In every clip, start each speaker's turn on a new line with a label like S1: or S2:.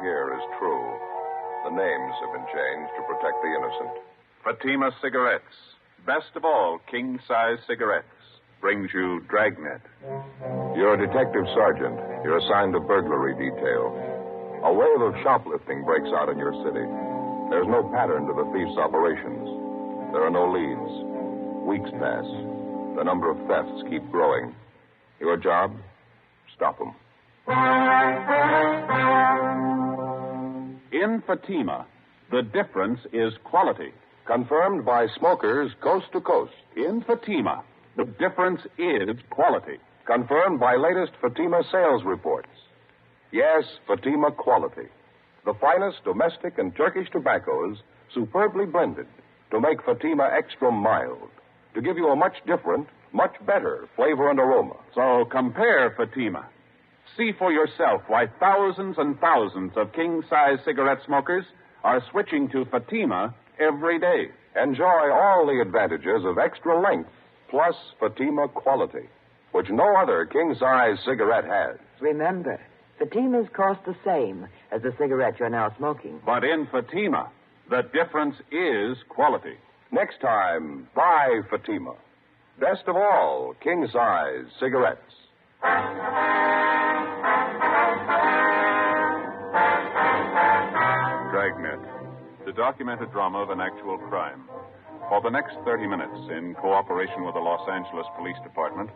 S1: hear is true. The names have been changed to protect the innocent.
S2: Fatima Cigarettes, best of all king-size cigarettes, brings you Dragnet.
S1: You're a detective sergeant. You're assigned to burglary detail. A wave of shoplifting breaks out in your city. There's no pattern to the thief's operations. There are no leads. Weeks pass. The number of thefts keep growing. Your job? Stop them.
S2: In Fatima, the difference is quality.
S1: Confirmed by smokers coast to coast.
S2: In Fatima, the difference is quality.
S1: Confirmed by latest Fatima sales reports. Yes, Fatima quality. The finest domestic and Turkish tobaccos superbly blended to make Fatima extra mild, to give you a much different, much better flavor and aroma.
S2: So compare Fatima. See for yourself why thousands and thousands of king-size cigarette smokers are switching to Fatima every day.
S1: Enjoy all the advantages of extra length plus Fatima quality, which no other king-size cigarette has.
S3: Remember, Fatimas cost the same as the cigarette you're now smoking.
S2: But in Fatima, the difference is quality.
S1: Next time, buy Fatima. Best of all, king-size cigarettes.
S2: Dragnet, the documented drama of an actual crime. For the next 30 minutes, in cooperation with the Los Angeles Police Department,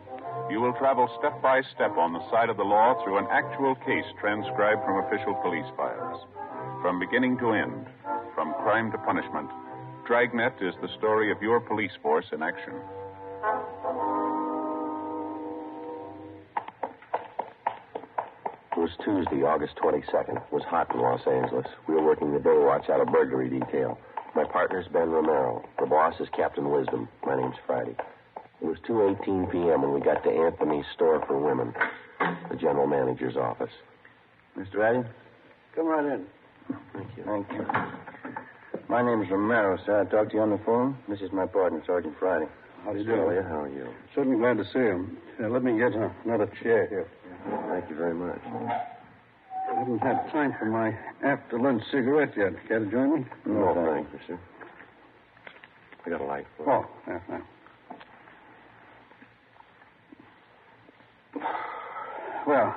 S2: you will travel step by step on the side of the law through an actual case transcribed from official police files. From beginning to end, from crime to punishment, Dragnet is the story of your police force in action.
S4: It was Tuesday, August 22nd. It was hot in Los Angeles. We were working the day watch out of burglary detail. My partner's Ben Romero. The boss is Captain Wisdom. My name's Friday. It was 2:18 p.m. when we got to Anthony's store for women, the general manager's office.
S5: Mr. Addy? Come right in.
S4: Thank you.
S5: Thank you. My name's Romero, sir. I talked to you on the phone. This is my partner, Sergeant Friday.
S4: How do you do? How are you?
S5: Certainly glad to see him. Let me get another chair here.
S4: Thank you very much.
S5: I haven't had time for my after-lunch cigarette yet. Care to join me?
S4: No, thank you, sir. I got a light for you.
S5: Oh, yeah. Well,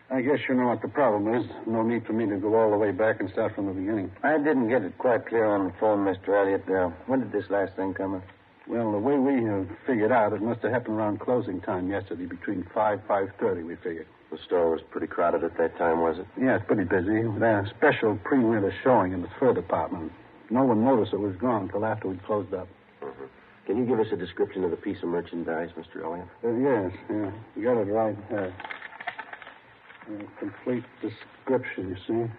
S5: I guess you know what the problem is. No need for me to go all the way back and start from the beginning. I didn't get it quite clear on the phone, Mr. Elliott. When did this last thing come up? Well, the way we figured out, it must have happened around closing time yesterday, between 5:30, we figured.
S4: The store was pretty crowded at that time, was it?
S5: Yeah, it's pretty busy. They had a special pre-winter showing in the fur department. No one noticed it was gone until after we'd closed up.
S4: Mm-hmm. Can you give us a description of the piece of merchandise, Mr. Elliott?
S5: Yes, yeah. You got it right. Complete description, you see.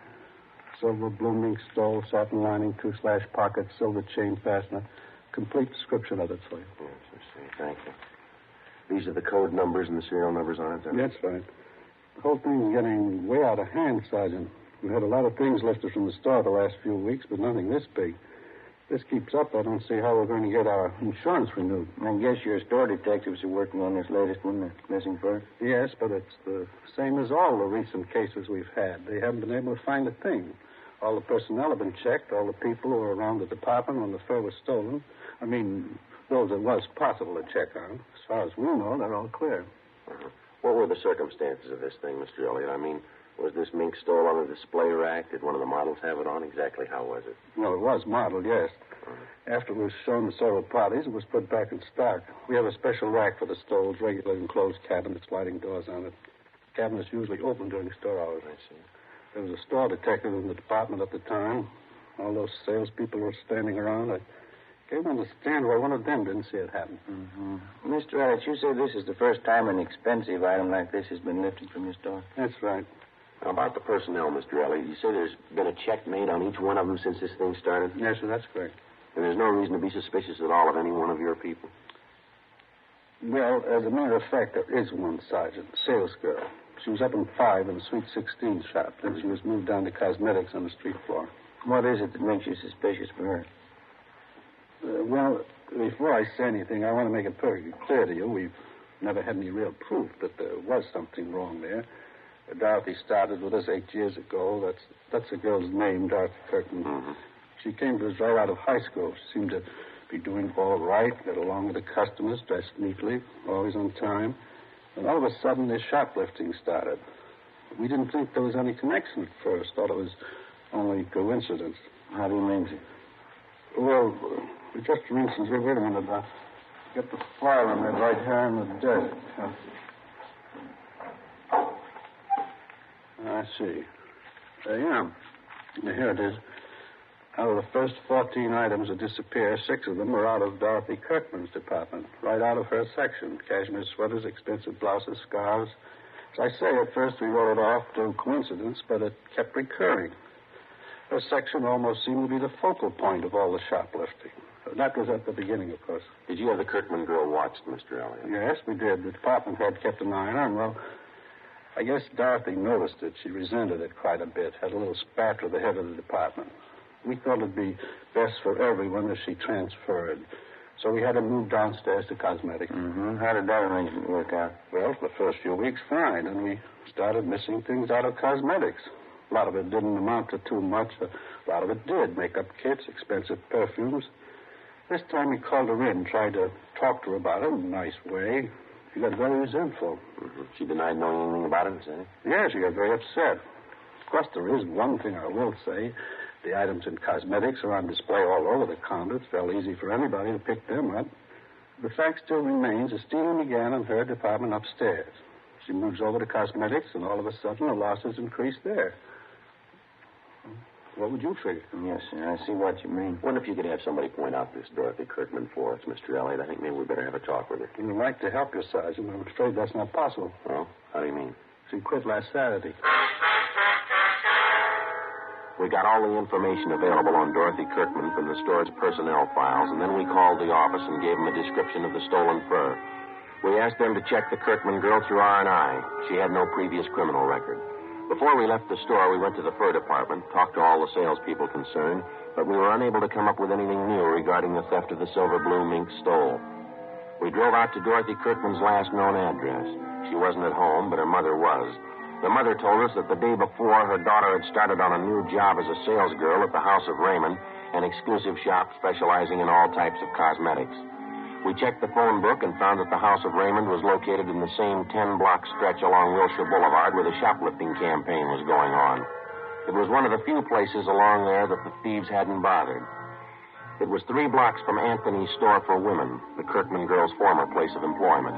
S5: Silver blooming stole, satin lining, 2-slash pocket, silver chain fastener. Complete description of it for you.
S4: Yes, I see. Thank you. These are the code numbers and the serial numbers on it, then?
S5: That's right. The whole thing's getting way out of hand, Sergeant. We've had a lot of things lifted from the store the last few weeks, but nothing this big. If this keeps up, I don't see how we're going to get our insurance renewed. I guess your store detectives are working on this latest one, the missing purse? Yes, but it's the same as all the recent cases we've had. They haven't been able to find a thing. All the personnel have been checked, all the people who were around the department when the fur was stolen. I mean, those it was possible to check on. As far as we know, they're all clear.
S4: Uh-huh. What were the circumstances of this thing, Mr. Elliott? I mean, was this mink stole on a display rack? Did one of the models have it on? Exactly how was it?
S5: Well, it was modeled, yes. After it was shown to several parties, it was put back in stock. We have a special rack for the stoles, regular enclosed cabinets, sliding doors on it. The cabinet's usually open during store hours.
S4: I see.
S5: There was a store detective in the department at the time. All those salespeople were standing around. I can't understand why one of them didn't see it happen.
S6: Mm-hmm. Mr. Elliott, you say this is the first time an expensive item like this has been lifted from your store?
S5: That's right.
S4: How about the personnel, Mr. Elliott? You say there's been a check made on each one of them since this thing started?
S5: Yes, sir, that's correct.
S4: And there's no reason to be suspicious at all of any one of your people?
S5: Well, as a matter of fact, there is one, Sergeant, sales girl. She was up in 5 in the Sweet 16 shop. Then she was moved down to cosmetics on the street floor.
S6: What is it that makes you suspicious for her?
S5: Well, before I say anything, I want to make it perfectly clear to you. We've never had any real proof that there was something wrong there. Dorothy started with us 8 years ago. That's the girl's name, Dorothy Kirkman.
S4: Mm-hmm.
S5: She came to us right out of high school. She seemed to be doing all right, get along with the customers, dressed neatly, always on time. And all of a sudden, this shoplifting started. We didn't think there was any connection at first. Thought it was only coincidence.
S6: How do you mean?
S5: Well, just for instance, wait a minute. Get the file on that right here in the desk. I see. Yeah. Here it is. Out of the first 14 items that disappear, 6 of them were out of Dorothy Kirkman's department, right out of her section. Cashmere sweaters, expensive blouses, scarves. As I say, at first we wrote it off to coincidence, but it kept recurring. Her section almost seemed to be the focal point of all the shoplifting. That was at the beginning, of course.
S4: Did you have the Kirkman girl watched, Mr. Elliott?
S5: Yes, we did. The department head kept an eye on her, and, well, I guess Dorothy noticed it. She resented it quite a bit, had a little spat with the head of the department. We thought it'd be best for everyone if she transferred. So we had her moved downstairs to cosmetics.
S6: Mm-hmm. How did that arrangement work out?
S5: Well, for the first few weeks, fine. And we started missing things out of cosmetics. A lot of it didn't amount to too much. A lot of it did. Makeup kits, expensive perfumes. This time we called her in, tried to talk to her about it in a nice way. She got very resentful.
S4: Mm-hmm. She denied knowing anything about it, is that it?
S5: Yeah, she got very upset. Of course, there is one thing I will say. The items in cosmetics are on display all over the counter. It's fairly easy for anybody to pick them up. The fact still remains the stealing began in her department upstairs. She moves over to cosmetics, and all of a sudden the losses increase there. What would you figure?
S6: Yes, sir. I see what you mean.
S4: Wonder if you could have somebody point out this Dorothy Kirkman for us, Mr. Elliott. I think maybe we better have a talk with her.
S5: We'd like to help you, Sergeant. I'm afraid that's not possible.
S4: Well, how do you mean?
S5: She quit last Saturday.
S4: We got all the information available on Dorothy Kirkman from the store's personnel files, and then we called the office and gave them a description of the stolen fur. We asked them to check the Kirkman girl through R&I. She had no previous criminal record. Before we left the store, we went to the fur department, talked to all the salespeople concerned, but we were unable to come up with anything new regarding the theft of the silver blue mink stole. We drove out to Dorothy Kirkman's last known address. She wasn't at home, but her mother was. The mother told us that the day before, her daughter had started on a new job as a sales girl at the House of Raymond, an exclusive shop specializing in all types of cosmetics. We checked the phone book and found that the House of Raymond was located in the same 10-block stretch along Wilshire Boulevard where the shoplifting campaign was going on. It was one of the few places along there that the thieves hadn't bothered. It was 3 blocks from Anthony's store for women, the Kirkman girl's former place of employment.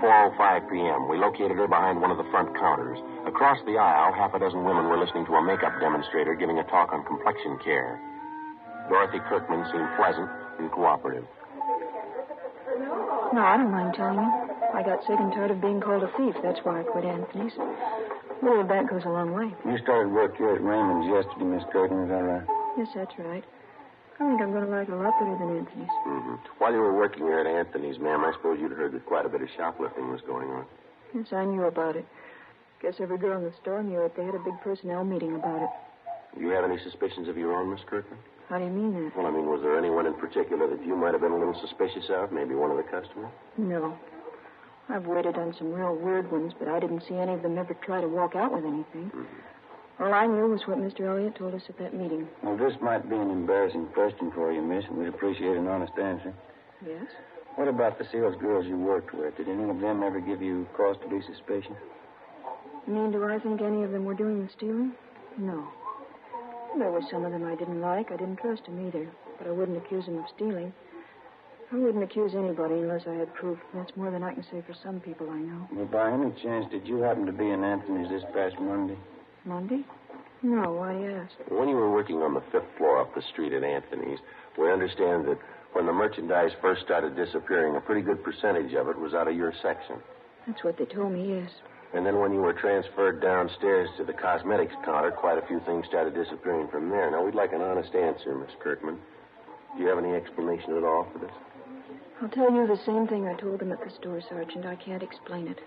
S4: 4:05 p.m. We located her behind one of the front counters. Across the aisle, half a dozen women were listening to a makeup demonstrator giving a talk on complexion care. Dorothy Kirkman seemed pleasant and cooperative.
S7: No, I don't mind telling you. I got sick and tired of being called a thief. That's why I quit Anthony's. A little of that goes a long way.
S6: You started work here at Raymond's yesterday, Miss Kirkman, is that right?
S7: Yes, that's right. I think I'm going to like it a lot better than Anthony's.
S4: Mm-hmm. While you were working here at Anthony's, ma'am, I suppose you'd heard that quite a bit of shoplifting was going on.
S7: Yes, I knew about it. Guess every girl in the store knew it. They had a big personnel meeting about it.
S4: Do you have any suspicions of your own, Miss Kirkman?
S7: How do you mean that?
S4: Well, I mean, was there anyone in particular that you might have been a little suspicious of? Maybe one of the customers?
S7: No. I've waited on some real weird ones, but I didn't see any of them ever try to walk out with anything. Mm-hmm. All I knew was what Mr. Elliott told us at that meeting.
S6: Well, this might be an embarrassing question for you, miss, and we'd appreciate an honest answer.
S7: Yes?
S6: What about the sales girls you worked with? Did any of them ever give you cause to be suspicious?
S7: You mean, do I think any of them were doing the stealing? No. There were some of them I didn't like. I didn't trust them either. But I wouldn't accuse them of stealing. I wouldn't accuse anybody unless I had proof. That's more than I can say for some people I know.
S6: Well, by any chance, did you happen to be in Anthony's this past Monday?
S7: Monday? No, why do you ask?
S4: When you were working on the 5th floor up the street at Anthony's, we understand that when the merchandise first started disappearing, a pretty good percentage of it was out of your section.
S7: That's what they told me, yes.
S4: And then when you were transferred downstairs to the cosmetics counter, quite a few things started disappearing from there. Now, we'd like an honest answer, Miss Kirkman. Do you have any explanation at all for this?
S7: I'll tell you the same thing I told them at the store, Sergeant. I can't explain it.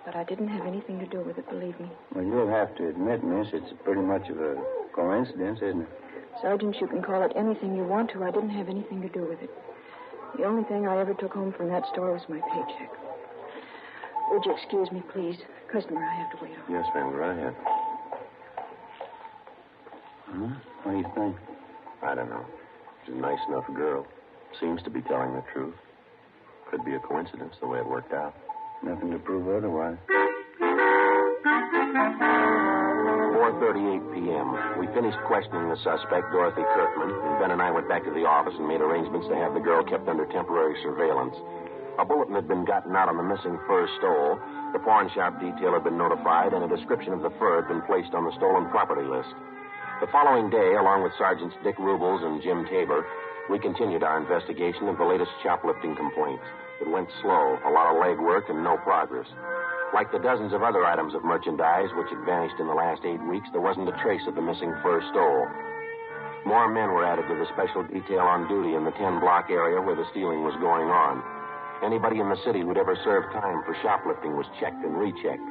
S7: But I didn't have anything to do with it, believe me.
S6: Well, you'll have to admit, miss, it's pretty much of a coincidence, isn't it?
S7: Sergeant, you can call it anything you want to. I didn't have anything to do with it. The only thing I ever took home from that store was my paycheck. Would you excuse me, please? Customer, I have to wait on.
S4: Yes, ma'am. Go right ahead.
S5: What do you think?
S4: I don't know. She's a nice enough girl. Seems to be telling the truth. Could be a coincidence the way it worked out.
S5: Nothing to prove otherwise.
S4: 4:38 p.m. We finished questioning the suspect, Dorothy Kirkman, and Ben and I went back to the office and made arrangements to have the girl kept under temporary surveillance. A bulletin had been gotten out on the missing fur stole, the pawn shop detail had been notified, and a description of the fur had been placed on the stolen property list. The following day, along with Sergeants Dick Rubles and Jim Tabor, we continued our investigation of the latest shoplifting complaints. It went slow, a lot of legwork, and no progress. Like the dozens of other items of merchandise which had vanished in the last 8 weeks, there wasn't a trace of the missing fur stole. More men were added to the special detail on duty in the 10-block area where the stealing was going on. Anybody in the city who'd ever served time for shoplifting was checked and rechecked.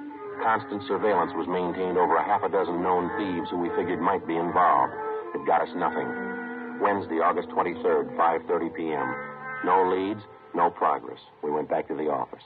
S4: Constant surveillance was maintained over a half a dozen known thieves who we figured might be involved. It got us nothing. Wednesday, August 23rd, 5:30 p.m. No leads, no progress. We went back to the office.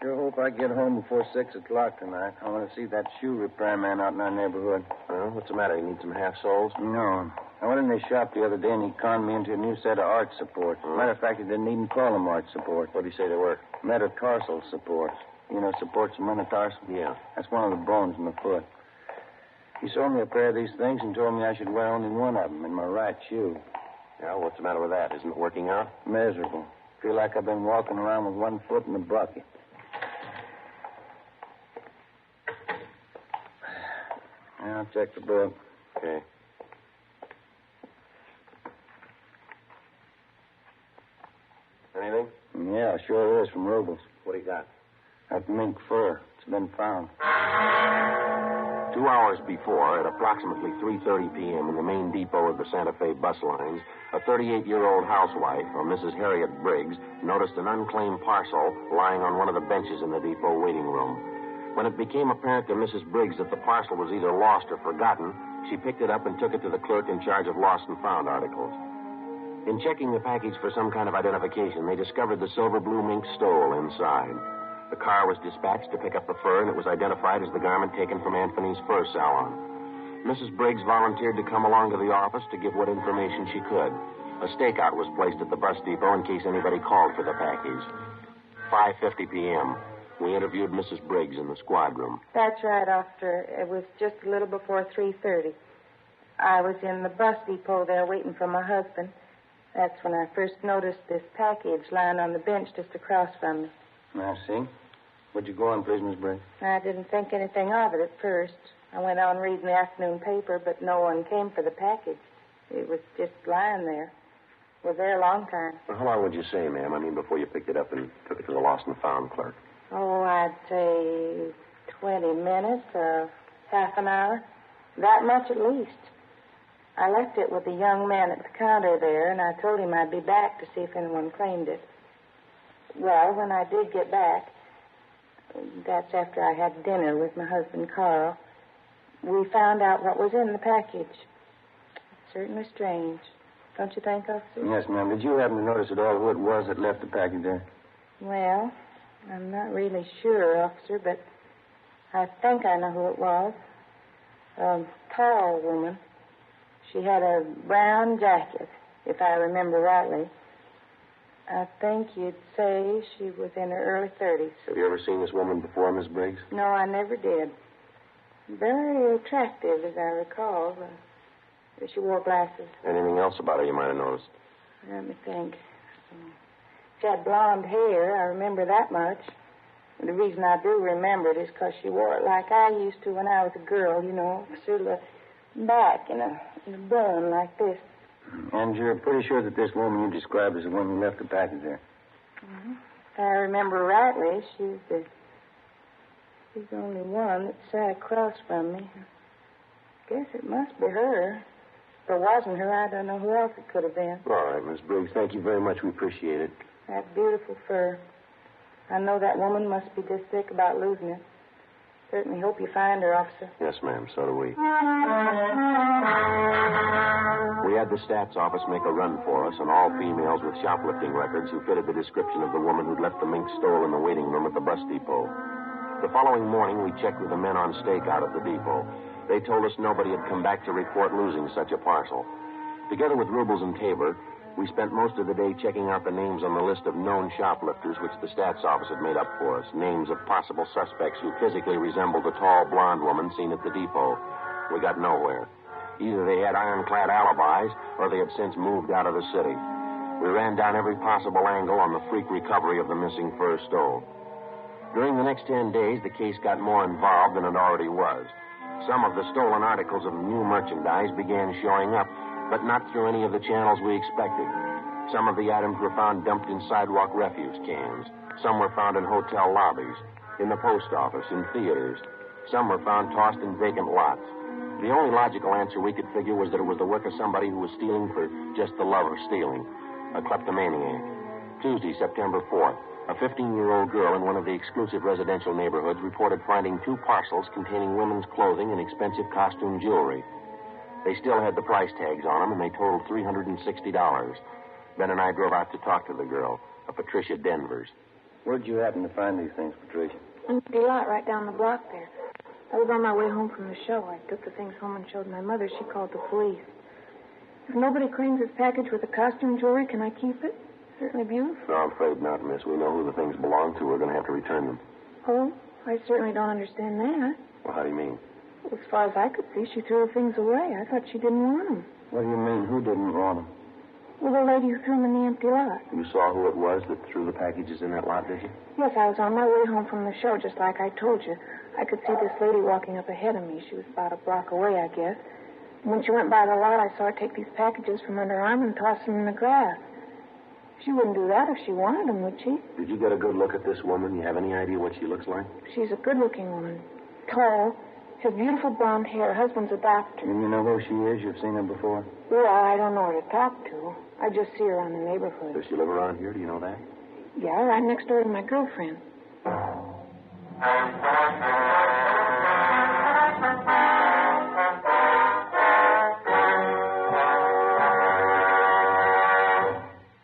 S6: Sure hope I get home before 6 o'clock tonight. I want to see that shoe repair man out in our neighborhood.
S4: Well, what's the matter? You need some half-soles?
S6: No. I went in his shop the other day, and he conned me into a new set of arch supports. Matter of fact, he didn't even call them arch supports.
S4: What did he say they were?
S6: Metatarsal supports. You know, supports the metatarsal?
S4: Yeah.
S6: That's one of the bones in the foot. He sold me a pair of these things and told me I should wear only one of them in my right shoe.
S4: Yeah, what's the matter with that? Isn't it working out?
S6: Miserable. Feel like I've been walking around with one foot in a bucket. Yeah, I'll check the book.
S4: Okay. Anything?
S6: Yeah, sure is, from Rubles.
S4: What do you got?
S6: That mink fur. It's been found.
S4: 2 hours before, at approximately 3:30 p.m. in the main depot of the Santa Fe bus lines, a 38-year-old housewife, or Mrs. Harriet Briggs, noticed an unclaimed parcel lying on one of the benches in the depot waiting room. When it became apparent to Mrs. Briggs that the parcel was either lost or forgotten, she picked it up and took it to the clerk in charge of lost and found articles. In checking the package for some kind of identification, they discovered the silver blue mink stole inside. The car was dispatched to pick up the fur, and it was identified as the garment taken from Anthony's fur salon. Mrs. Briggs volunteered to come along to the office to give what information she could. A stakeout was placed at the bus depot in case anybody called for the package. 5:50 p.m. We interviewed Mrs. Briggs in the squad room.
S8: That's right, officer. It was just a little before 3:30. I was in the bus depot there waiting for my husband. That's when I first noticed this package lying on the bench just across from me.
S6: I see. Would you go on, please, Miss Briggs?
S8: I didn't think anything of it at first. I went on reading the afternoon paper, but no one came for the package. It was just lying there. It was there a long time.
S4: Well, how long would you say, ma'am? I mean, before you picked it up and took it to the lost and found clerk?
S8: Oh, I'd say 20 minutes, half an hour. That much at least. I left it with the young man at the counter there, and I told him I'd be back to see if anyone claimed it. Well, when I did get back, that's after I had dinner with my husband, Carl, we found out what was in the package. It's certainly strange. Don't you think, officer?
S6: Yes, ma'am. Did you happen to notice at all who it was that left the package there?
S8: Well, I'm not really sure, officer, but I think I know who it was. A tall woman. She had a brown jacket, if I remember rightly. I think you'd say she was in her early 30s.
S4: Have you ever seen this woman before, Miss Briggs?
S8: No, I never did. Very attractive, as I recall. She wore glasses.
S4: Anything else about her you might have noticed?
S8: Let me think. She had blonde hair. I remember that much. And the reason I do remember it is because she wore it like I used to when I was a girl, you know, sort of back in a bun like this.
S6: And you're pretty sure that this woman you described is the one who left the package there?
S8: Mm-hmm. If I remember rightly, she's the only one that sat across from me. Guess it must be her. If it wasn't her, I don't know who else it could have been.
S4: All right, Miss Briggs. Thank you very much. We appreciate it.
S8: That beautiful fur. I know that woman must be just sick about losing it. Certainly hope you find her, officer.
S4: Yes, ma'am. So do we. We had the stats office make a run for us, and all females with shoplifting records who fitted the description of the woman who'd left the mink stole in the waiting room at the bus depot. The following morning, we checked with the men on stakeout at the depot. They told us nobody had come back to report losing such a parcel. Together with Rubles and Tabor, we spent most of the day checking out the names on the list of known shoplifters which the stats office had made up for us, names of possible suspects who physically resembled the tall blonde woman seen at the depot. We got nowhere. Either they had ironclad alibis or they had since moved out of the city. We ran down every possible angle on the freak recovery of the missing fur stole. During the next 10 days, the case got more involved than it already was. Some of the stolen articles of new merchandise began showing up, but not through any of the channels we expected. Some of the items were found dumped in sidewalk refuse cans. Some were found in hotel lobbies, in the post office, in theaters. Some were found tossed in vacant lots. The only logical answer we could figure was that it was the work of somebody who was stealing for just the love of stealing, a kleptomaniac. Tuesday, September 4th, a 15-year-old girl in one of the exclusive residential neighborhoods reported finding 2 parcels containing women's clothing and expensive costume jewelry. They still had the price tags on them, and they totaled $360. Ben and I drove out to talk to the girl, a Patricia Denvers.
S6: Where'd you happen to find these things, Patricia?
S7: Empty lot right down the block there. I was on my way home from the show. I took the things home and showed my mother. She called the police. If nobody claims this package with the costume jewelry, can I keep it? Certainly beautiful.
S4: No, I'm afraid not, miss. We know who the things belong to. We're going to have to return them.
S7: Oh, I certainly don't understand that.
S4: Well, how do you mean?
S7: As far as I could see, she threw the things away. I thought she didn't want them.
S6: What do you mean, who didn't want them?
S7: Well, the lady who threw them in the empty lot.
S4: You saw who it was that threw the packages in that lot, did you?
S7: Yes, I was on my way home from the show, just like I told you. I could see this lady walking up ahead of me. She was about a block away, I guess. And when she went by the lot, I saw her take these packages from under her arm and toss them in the grass. She wouldn't do that if she wanted them, would she?
S4: Did you get a good look at this woman? You have any idea what she looks like?
S7: She's a good-looking woman. Tall. She has beautiful blonde hair. Her husband's a doctor.
S6: And you know who she is? You've seen her before?
S7: Well, I don't know her to talk to. I just see her around the neighborhood.
S4: Does she live around here? Do you know that?
S7: Yeah, right next door to my girlfriend.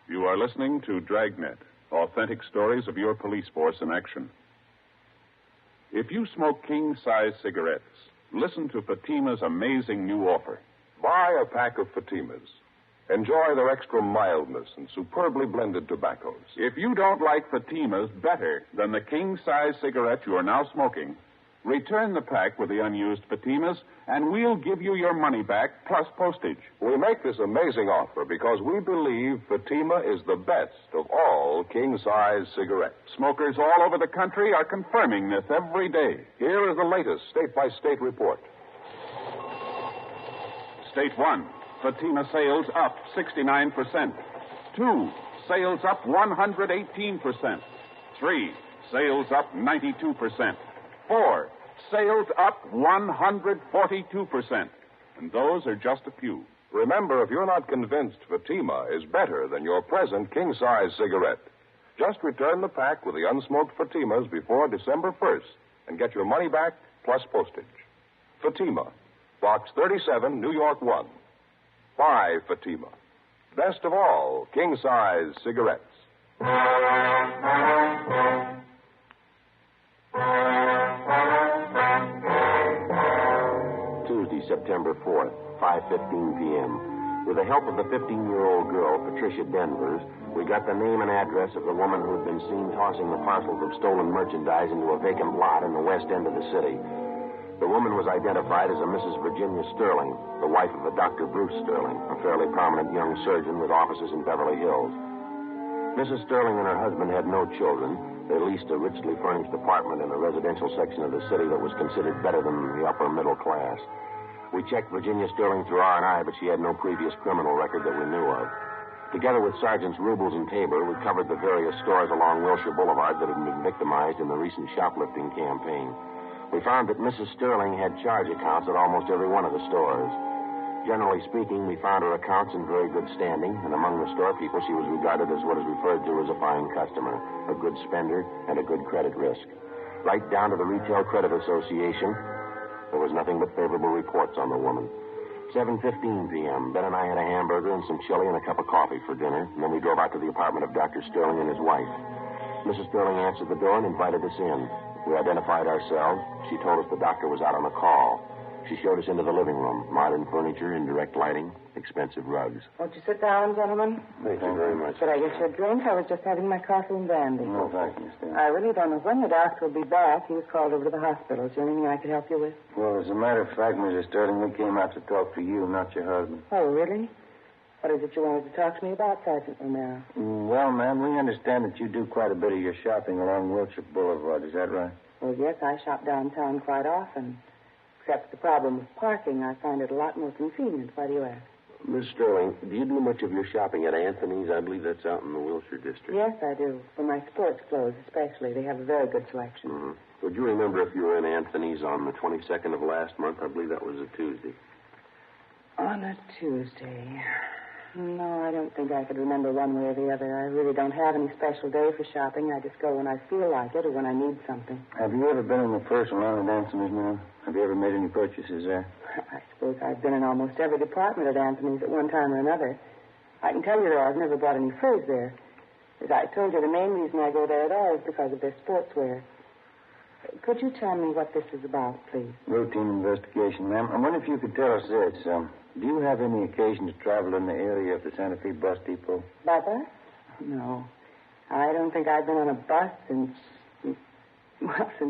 S2: You are listening to Dragnet, authentic stories of your police force in action. If you smoke king-size cigarettes, listen to Fatima's amazing new offer.
S1: Buy a pack of Fatimas. Enjoy their extra mildness and superbly blended tobaccos.
S2: If you don't like Fatima's better than the king-size cigarette you are now smoking, return the pack with the unused Fatimas, and we'll give you your money back plus postage.
S1: We make this amazing offer because we believe Fatima is the best of all king-size cigarettes.
S2: Smokers all over the country are confirming this every day.
S1: Here is the latest state-by-state report.
S2: State 1, Fatima sales up 69%. 2, sales up 118%. 3, sales up 92%. 4, sales up 142%. And those are just a few.
S1: Remember, if you're not convinced Fatima is better than your present king-size cigarette, just return the pack with the unsmoked Fatimas before December 1st and get your money back plus postage. Fatima, Box 37, New York 1. Buy Fatima. Best of all, king-size cigarettes.
S4: Tuesday, September 4th, 5:15 p.m. With the help of the 15-year-old girl, Patricia Denvers, we got the name and address of the woman who had been seen tossing the parcels of stolen merchandise into a vacant lot in the west end of the city. The woman was identified as a Mrs. Virginia Sterling, the wife of a Dr. Bruce Sterling, a fairly prominent young surgeon with offices in Beverly Hills. Mrs. Sterling and her husband had no children. They leased a richly furnished apartment in a residential section of the city that was considered better than the upper middle class. We checked Virginia Sterling through R&I, but she had no previous criminal record that we knew of. Together with Sergeants Rubles and Tabor, we covered the various stores along Wilshire Boulevard that had been victimized in the recent shoplifting campaign. We found that Mrs. Sterling had charge accounts at almost every one of the stores. Generally speaking, we found her accounts in very good standing, and among the store people, she was regarded as what is referred to as a fine customer, a good spender, and a good credit risk. right down to the Retail Credit Association. There was nothing but favorable reports on the woman. 7:15 p.m. Ben and I had a hamburger and some chili and a cup of coffee for dinner, and then we drove out to the apartment of Dr. Sterling and his wife. Mrs. Sterling answered the door and invited us in. We identified ourselves. She told us the doctor was out on a call. She showed us into the living room. Modern furniture, indirect lighting, expensive rugs.
S8: Won't you sit down, gentlemen?
S4: Thank you very much.
S8: Should I get you a drink? I was just having my coffee and brandy.
S6: No, thank you, Miss
S8: I really don't know when the doctor will be back. He was called over to the hospital. Is there anything I could help you with?
S6: Well, as a matter of fact, Mrs. Sterling, we came out to talk to you, not your husband.
S8: Oh, really? What is it you wanted to talk to me about, Sergeant Romero?
S6: Well, ma'am, we understand that you do quite a bit of your shopping along Wilshire Boulevard. Is that right?
S8: Well, yes, I shop downtown quite often. Except the problem of parking, I find it a lot more convenient. Why do you ask?
S4: Miss Sterling, do you do much of your shopping at Anthony's? I believe that's out in the Wilshire district.
S8: Yes, I do. For my sports clothes, especially. They have a very good selection.
S4: Mm-hmm. Would you remember if you were in Anthony's on the 22nd of last month? I believe that was a Tuesday.
S8: On a Tuesday. No, I don't think I could remember one way or the other. I really don't have any special day for shopping. I just go when I feel like it or when I need something.
S6: Have you ever been in the first line at Anthony's, ma'am? Have you ever made any purchases there?
S8: I suppose I've been in almost every department at Anthony's at one time or another. I can tell you, though, I've never bought any furs there. As I told you, the main reason I go there at all is because of their sportswear. Could you tell me what this is about, please?
S6: Routine investigation, ma'am. I wonder if you could tell us this. Do you have any occasion to travel in the area of the Santa Fe bus depot?
S8: By bus? No. I don't think I've been on a bus since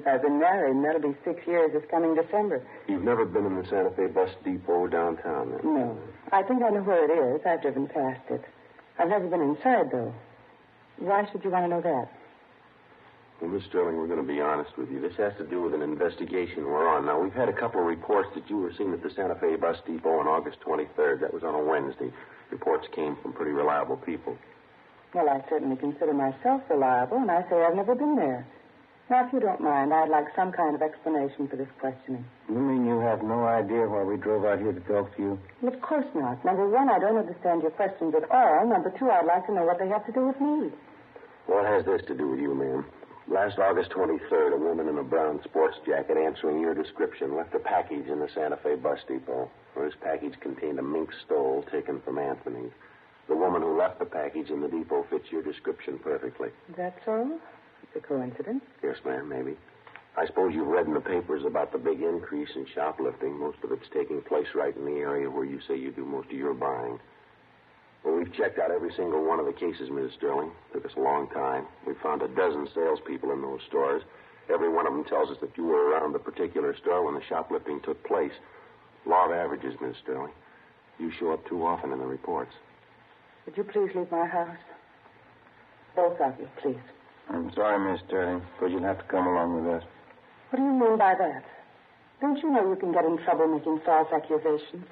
S8: I've been married, and that'll be 6 years this coming December.
S4: You've never been in the Santa Fe bus depot downtown, then?
S8: No. I think I know where it is. I've driven past it. I've never been inside, though. Why should you want to know that?
S4: Well, Miss Sterling, we're going to be honest with you. This has to do with an investigation we're on. Now, we've had a couple of reports that you were seen at the Santa Fe bus depot on August 23rd. That was on a Wednesday. Reports came from pretty reliable people.
S8: Well, I certainly consider myself reliable, and I say I've never been there. Now, if you don't mind, I'd like some kind of explanation for this questioning.
S6: You mean you have no idea why we drove out here to talk to you?
S8: Well, of course not. Number one, I don't understand your questions at all. Number two, I'd like to know what they have to do with me.
S4: What has this to do with you, ma'am? Last August 23rd, a woman in a brown sports jacket answering your description left a package in the Santa Fe bus depot. Well, this package contained a mink stole taken from Anthony. The woman who left the package in the depot fits your description perfectly.
S8: Is that so? It's a coincidence.
S4: Yes, ma'am, maybe. I suppose you've read in the papers about the big increase in shoplifting. Most of it's taking place right in the area where you say you do most of your buying. Well, we've checked out every single one of the cases, Mrs. Sterling. Took us a long time. We found a dozen salespeople in those stores. Every one of them tells us that you were around the particular store when the shoplifting took place. Law of averages, Mrs. Sterling. You show up too often in the reports.
S8: Would you please leave my house? Both of you, please.
S6: I'm sorry, Miss Sterling, but you'll have to come along with us.
S8: What do you mean by that? Don't you know you can get in trouble making false accusations?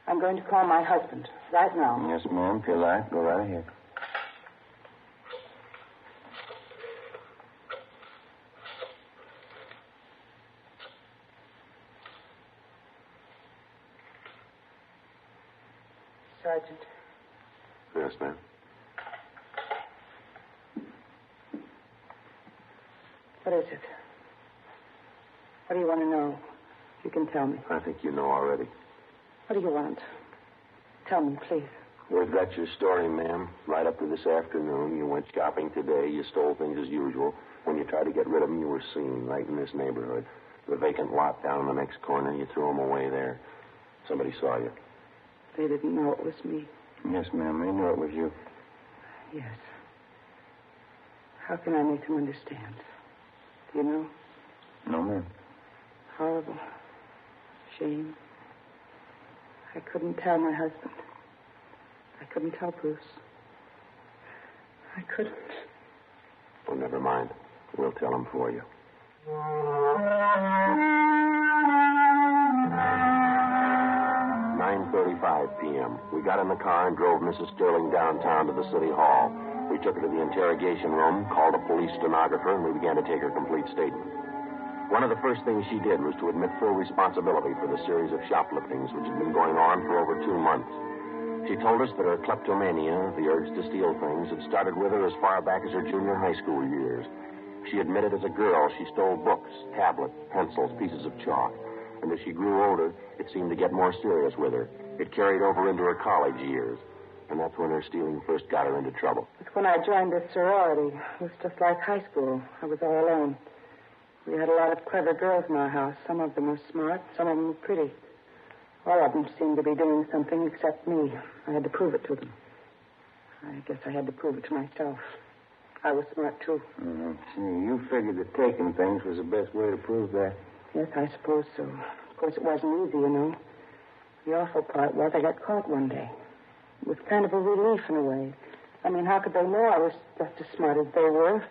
S8: I'm going to call my husband right now.
S6: Yes, ma'am. If you like, go right ahead.
S8: Sergeant.
S4: Yes, ma'am.
S8: What is it? What do you want to know? You can tell me.
S4: I think you know already.
S8: What do you want? Tell me, please.
S4: We've got your story, ma'am. Right up to this afternoon. You went shopping today. You stole things as usual. When you tried to get rid of them, you were seen right in this neighborhood. The vacant lot down in the next corner, you threw them away there. Somebody saw you.
S8: They didn't know it was me.
S6: Yes, ma'am. They knew it was you.
S8: Yes. How can I make them understand? Do you know?
S6: No, ma'am.
S8: Horrible. Shame. I couldn't tell my husband. I couldn't tell Bruce. I couldn't.
S4: Well, never mind. We'll tell him for you. 9:35 p.m. We got in the car and drove Mrs. Sterling downtown to the city hall. We took her to the interrogation room, called a police stenographer, and we began to take her complete statement. One of the first things she did was to admit full responsibility for the series of shopliftings which had been going on for over 2 months. She told us that her kleptomania, the urge to steal things, had started with her as far back as her junior high school years. She admitted as a girl she stole books, tablets, pencils, pieces of chalk. And as she grew older, it seemed to get more serious with her. It carried over into her college years. And that's when her stealing first got her into trouble.
S8: It's when I joined the sorority. It was just like high school. I was all alone. We had a lot of clever girls in our house. Some of them were smart, some of them were pretty. All of them seemed to be doing something except me. I had to prove it to them. I guess I had to prove it to myself. I was smart, too.
S6: See, you figured that taking things was the best way to prove that.
S8: Yes, I suppose so. Of course, it wasn't easy, you know. The awful part was I got caught one day. It was kind of a relief in a way. I mean, how could they know I was just as smart as they were?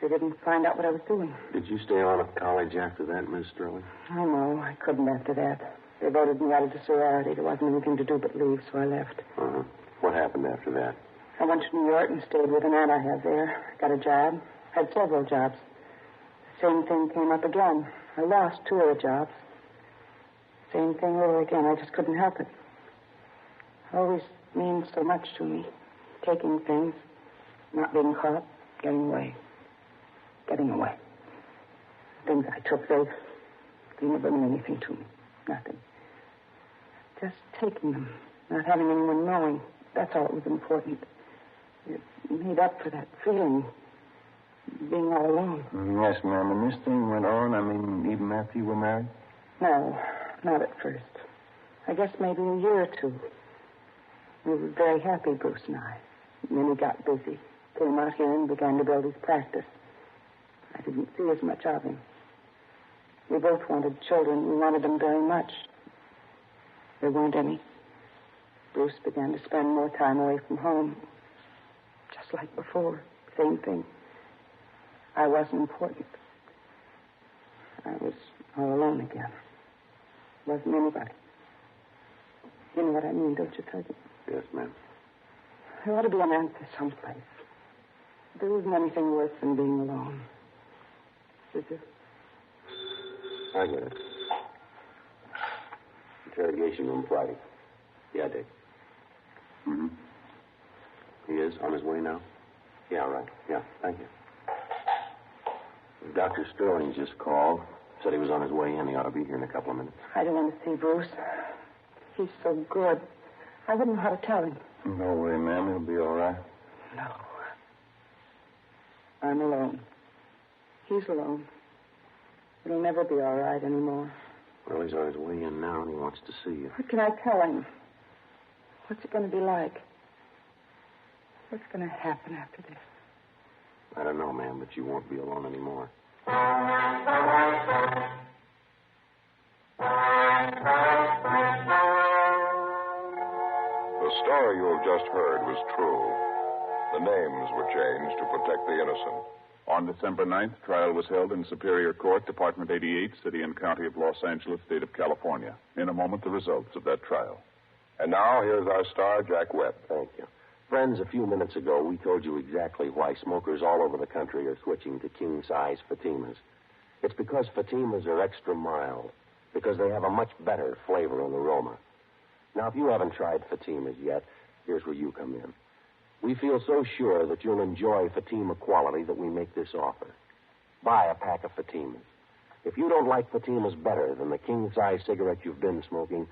S8: They didn't find out what I was doing.
S4: Did you stay on at college after that, Miss Sterling?
S8: Oh, no, I couldn't after that. They voted me out of the sorority. There wasn't anything to do but leave, so I left.
S4: Uh-huh. What happened after that?
S8: I went to New York and stayed with an aunt I have there. Got a job. Had several jobs. The same thing came up again. I lost 2 of the jobs. Same thing over again. I just couldn't help it. Always means so much to me. Taking things, not being caught, getting away. Getting away. Things I took, they never meant anything to me. Nothing. Just taking them, not having anyone knowing. That's all that was important. It made up for that feeling, being all alone.
S6: Yes, ma'am. And this thing went on, even after you were married?
S8: No, not at first. I guess maybe a year or 2. We were very happy, Bruce and I. And then he got busy, came out here and began to build his practice. I didn't see as much of him. We both wanted children. We wanted them very much. There weren't any. Bruce began to spend more time away from home. Just like before. Same thing. I wasn't important. I was all alone again. Wasn't anybody. You know what I mean, don't you, Sergeant?
S4: Yes, ma'am.
S8: There ought to be an answer someplace. There isn't anything worse than being alone. Is there?
S4: I get it. Interrogation room Friday. Yeah, Dick. Mm-hmm. He is on his way now? Yeah, right. Yeah, thank you. Dr. Sterling just called. Said he was on his way in. He ought to be here in a couple of minutes.
S8: I don't want to see Bruce. He's so good. I wouldn't know how to tell him.
S6: No way, ma'am. He'll be all right.
S8: No. I'm alone. He's alone. It'll never be all right anymore.
S4: Well, he's on his way in now, and he wants to see you.
S8: What can I tell him? What's it going to be like? What's going to happen after this?
S4: I don't know, ma'am, but you won't be alone anymore.
S1: The story you have just heard was true. The names were changed to protect the innocent.
S2: On December 9th, trial was held in Superior Court, Department 88, City and County of Los Angeles, State of California. In a moment, the results of that trial.
S1: And now, here's our star, Jack Webb.
S4: Thank you. Friends, a few minutes ago, we told you exactly why smokers all over the country are switching to king-size Fatimas. It's because Fatimas are extra mild, because they have a much better flavor and aroma. Now, if you haven't tried Fatimas yet, here's where you come in. We feel so sure that you'll enjoy Fatima quality that we make this offer. Buy a pack of Fatimas. If you don't like Fatimas better than the king-size cigarette you've been smoking,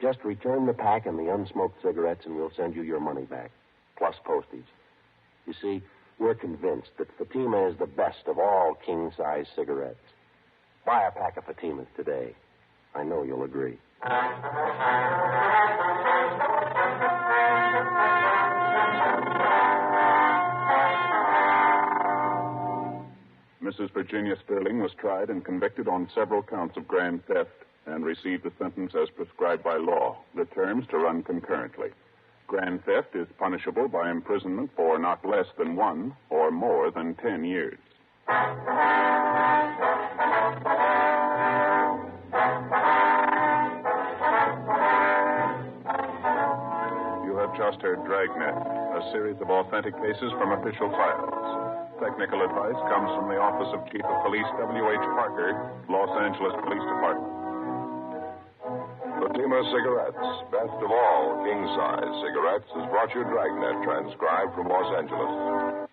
S4: just return the pack and the unsmoked cigarettes and we'll send you your money back, plus postage. You see, we're convinced that Fatima is the best of all king-size cigarettes. Buy a pack of Fatimas today. I know you'll agree.
S2: Mrs. Virginia Sterling was tried and convicted on several counts of grand theft and received a sentence as prescribed by law, the terms to run concurrently. Grand theft is punishable by imprisonment for not less than 1 or more than 10 years. You have just heard Dragnet, a series of authentic cases from official files. Technical advice comes from the Office of Chief of Police W.H. Parker, Los Angeles Police Department.
S1: Fatima Cigarettes, best of all king-size cigarettes, has brought you Dragnet, transcribed from Los Angeles.